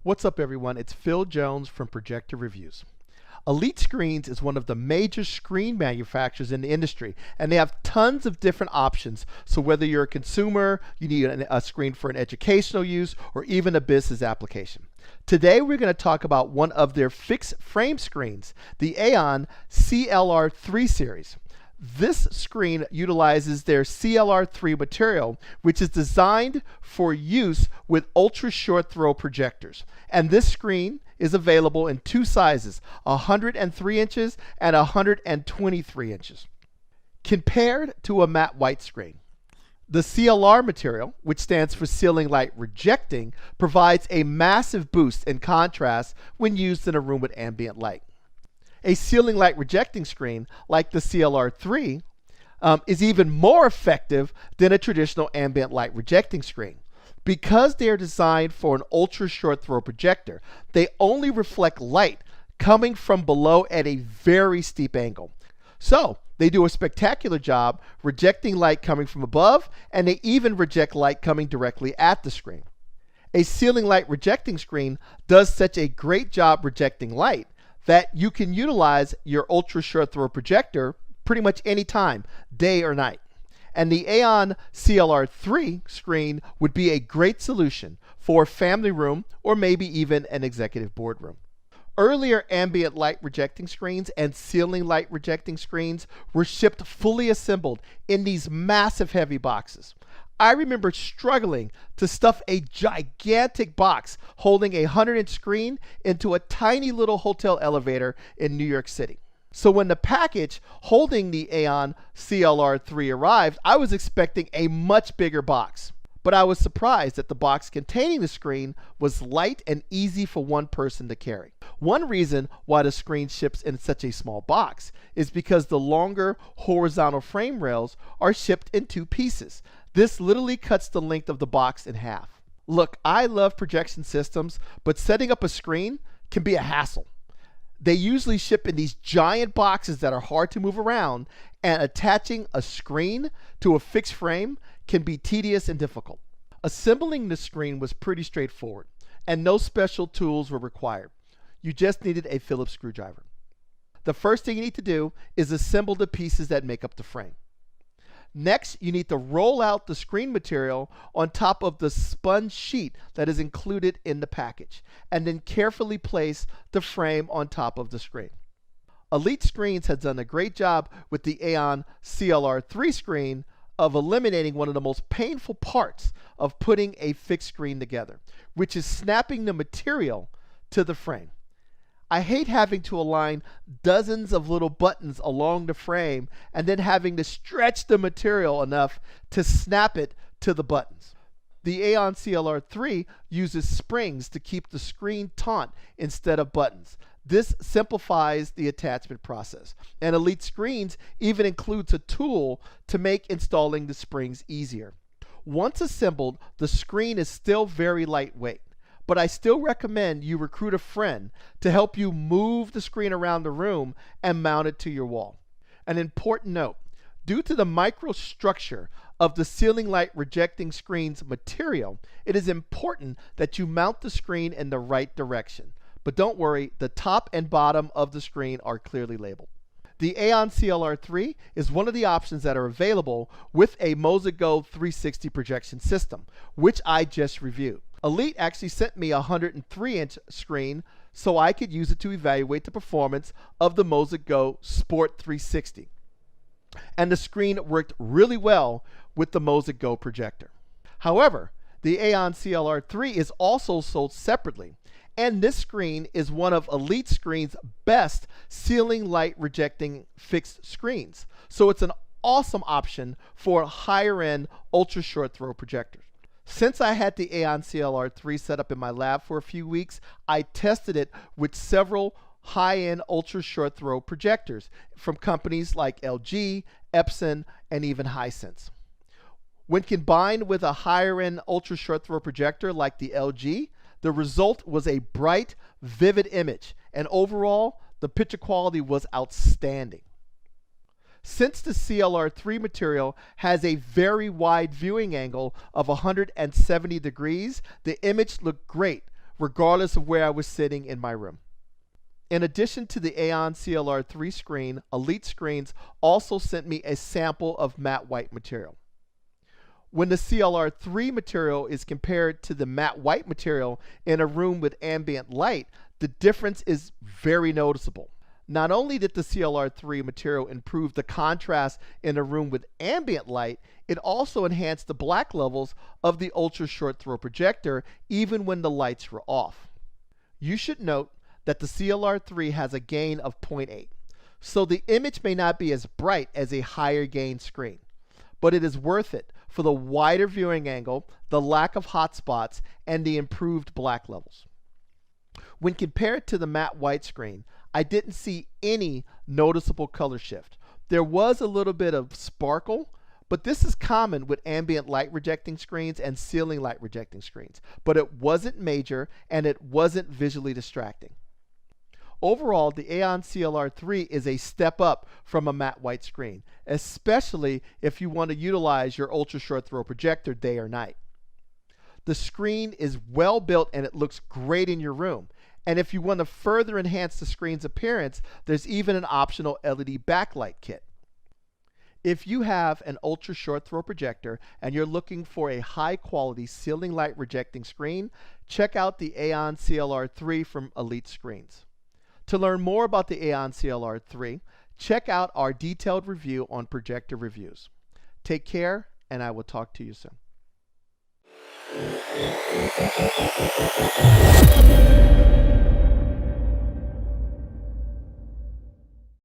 What's up, everyone? It's Phil Jones from Projector Reviews. Elite Screens is one of the major screen manufacturers in the industry, and they have tons of different options. So whether you're a consumer, you need a screen for an educational use, or even a business application. Today we're going to talk about one of their fixed frame screens, the Aeon CLR 3 series. This screen utilizes their CLR3 material, which is designed for use with ultra short throw projectors. And this screen is available in two sizes, 103 inches and 123 inches. Compared to a matte white screen, the CLR material, which stands for ceiling light rejecting, provides a massive boost in contrast when used in a room with ambient light. A ceiling light rejecting screen like the CLR3 is even more effective than a traditional ambient light rejecting screen. Because they are designed for an ultra short throw projector, they only reflect light coming from below at a very steep angle. So they do a spectacular job rejecting light coming from above, and they even reject light coming directly at the screen. A ceiling light rejecting screen does such a great job rejecting light that you can utilize your ultra short throw projector pretty much any time, day or night. And the Aeon CLR3 screen would be a great solution for a family room or maybe even an executive boardroom. Earlier ambient light rejecting screens and ceiling light rejecting screens were shipped fully assembled in these massive heavy boxes. I remember struggling to stuff a gigantic box holding a 100-inch screen into a tiny little hotel elevator in New York City. So when the package holding the Aeon CLR3 arrived, I was expecting a much bigger box. But I was surprised that the box containing the screen was light and easy for one person to carry. One reason why the screen ships in such a small box is because the longer horizontal frame rails are shipped in two pieces. This literally cuts the length of the box in half. Look, I love projection systems, but setting up a screen can be a hassle. They usually ship in these giant boxes that are hard to move around, and attaching a screen to a fixed frame can be tedious and difficult. Assembling the screen was pretty straightforward, and no special tools were required. You just needed a Phillips screwdriver. The first thing you need to do is assemble the pieces that make up the frame. Next, you need to roll out the screen material on top of the sponge sheet that is included in the package, and then carefully place the frame on top of the screen. Elite Screens has done a great job with the Aeon CLR3 screen of eliminating one of the most painful parts of putting a fixed screen together, which is snapping the material to the frame. I hate having to align dozens of little buttons along the frame and then having to stretch the material enough to snap it to the buttons. The Aeon CLR3 uses springs to keep the screen taut instead of buttons. This simplifies the attachment process. And Elite Screens even includes a tool to make installing the springs easier. Once assembled, the screen is still very lightweight, but I still recommend you recruit a friend to help you move the screen around the room and mount it to your wall. An important note, due to the microstructure of the ceiling light rejecting screen's material, it is important that you mount the screen in the right direction. But don't worry, the top and bottom of the screen are clearly labeled. The Aeon CLR3 is one of the options that are available with a MosaGo 360 projection system, which I just reviewed. Elite actually sent me a 103-inch screen so I could use it to evaluate the performance of the MosaGo Sport 360. And the screen worked really well with the MosaGo projector. However, the Aeon CLR3 is also sold separately, and this screen is one of Elite Screens' best ceiling light rejecting fixed screens. So it's an awesome option for higher end ultra short throw projectors. Since I had the Aeon CLR3 set up in my lab for a few weeks, I tested it with several high-end ultra short throw projectors from companies like LG, Epson, and even Hisense. When combined with a higher end ultra short throw projector like the LG, the result was a bright, vivid image, and overall, the picture quality was outstanding. Since the CLR3 material has a very wide viewing angle of 170 degrees, the image looked great regardless of where I was sitting in my room. In addition to the Aeon CLR3 screen, Elite Screens also sent me a sample of matte white material. When the CLR3 material is compared to the matte white material in a room with ambient light, the difference is very noticeable. Not only did the CLR3 material improve the contrast in a room with ambient light, it also enhanced the black levels of the ultra short throw projector even when the lights were off. You should note that the CLR3 has a gain of 0.8, so the image may not be as bright as a higher gain screen, but it is worth it for the wider viewing angle, the lack of hot spots, and the improved black levels. When compared to the matte white screen, I didn't see any noticeable color shift. There was a little bit of sparkle, but this is common with ambient light rejecting screens and ceiling light rejecting screens, but it wasn't major and it wasn't visually distracting. Overall, the Aeon CLR3 is a step up from a matte white screen, especially if you want to utilize your ultra short throw projector day or night. The screen is well built and it looks great in your room. And if you want to further enhance the screen's appearance, there's even an optional LED backlight kit. If you have an ultra short throw projector and you're looking for a high quality ceiling light rejecting screen, check out the Aeon CLR3 from Elite Screens. To learn more about the Aeon CLR3, check out our detailed review on Projector Reviews. Take care, and I will talk to you soon.